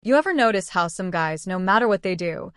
You ever notice how some guys, no matter what they do,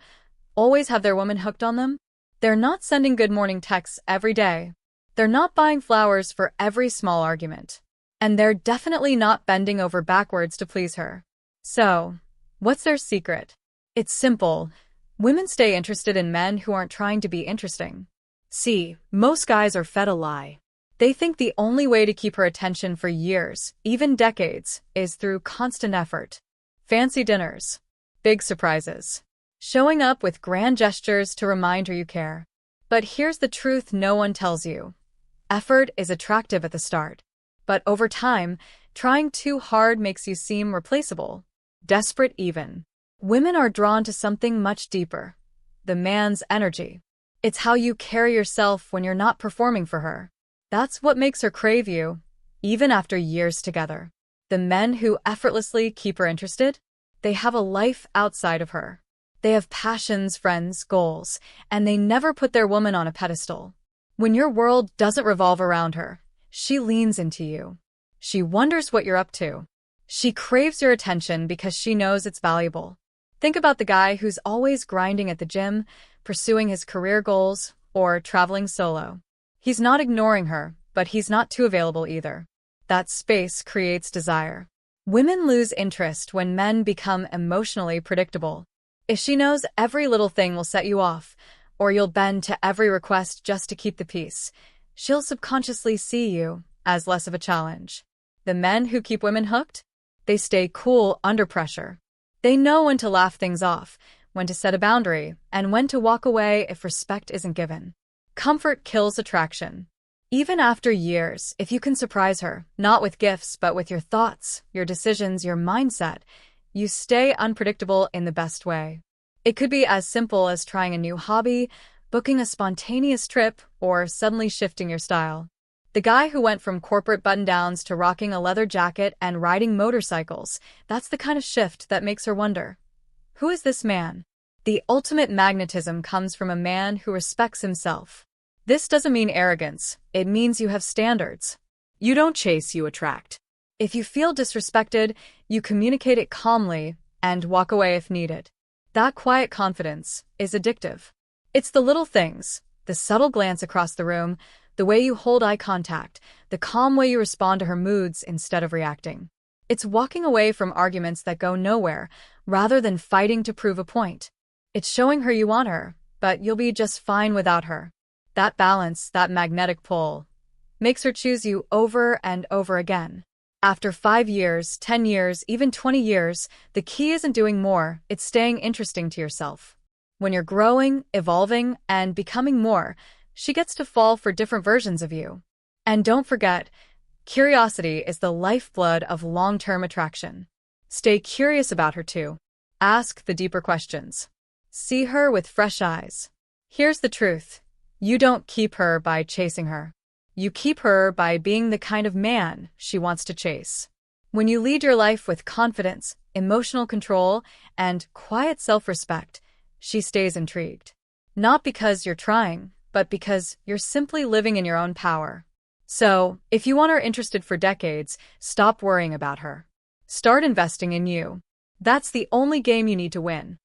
always have their woman hooked on them? They're not sending good morning texts every day. They're not buying flowers for every small argument. And they're definitely not bending over backwards to please her. So, what's their secret? It's simple. Women stay interested in men who aren't trying to be interesting. See, most guys are fed a lie. They think the only way to keep her attention for years, even decades, is through constant effort. Fancy dinners. Big surprises. Showing up with grand gestures to remind her you care. But here's the truth no one tells you. Effort is attractive at the start. But over time, trying too hard makes you seem replaceable. Desperate even. Women are drawn to something much deeper. The man's energy. It's how you carry yourself when you're not performing for her. That's what makes her crave you, even after years together. The men who effortlessly keep her interested, they have a life outside of her. They have passions, friends, goals, and they never put their woman on a pedestal. When your world doesn't revolve around her, she leans into you. She wonders what you're up to. She craves your attention because she knows it's valuable. Think about the guy who's always grinding at the gym, pursuing his career goals, or traveling solo. He's not ignoring her, but he's not too available either. That space creates desire. Women lose interest when men become emotionally predictable. If she knows every little thing will set you off, or you'll bend to every request just to keep the peace, she'll subconsciously see you as less of a challenge. The men who keep women hooked? They stay cool under pressure. They know when to laugh things off, when to set a boundary, and when to walk away if respect isn't given. Comfort kills attraction. Even after years, if you can surprise her, not with gifts, but with your thoughts, your decisions, your mindset, you stay unpredictable in the best way. It could be as simple as trying a new hobby, booking a spontaneous trip, or suddenly shifting your style. The guy who went from corporate button-downs to rocking a leather jacket and riding motorcycles, that's the kind of shift that makes her wonder, who is this man? The ultimate magnetism comes from a man who respects himself. This doesn't mean arrogance, it means you have standards. You don't chase, you attract. If you feel disrespected, you communicate it calmly and walk away if needed. That quiet confidence is addictive. It's the little things, the subtle glance across the room, the way you hold eye contact, the calm way you respond to her moods instead of reacting. It's walking away from arguments that go nowhere, rather than fighting to prove a point. It's showing her you want her, but you'll be just fine without her. That balance, that magnetic pull, makes her choose you over and over again. After 5 years, 10 years, even 20 years, the key isn't doing more, it's staying interesting to yourself. When you're growing, evolving, and becoming more, she gets to fall for different versions of you. And don't forget, curiosity is the lifeblood of long-term attraction. Stay curious about her too. Ask the deeper questions. See her with fresh eyes. Here's the truth. You don't keep her by chasing her. You keep her by being the kind of man she wants to chase. When you lead your life with confidence, emotional control, and quiet self-respect, she stays intrigued. Not because you're trying, but because you're simply living in your own power. So, if you want her interested for decades, stop worrying about her. Start investing in you. That's the only game you need to win.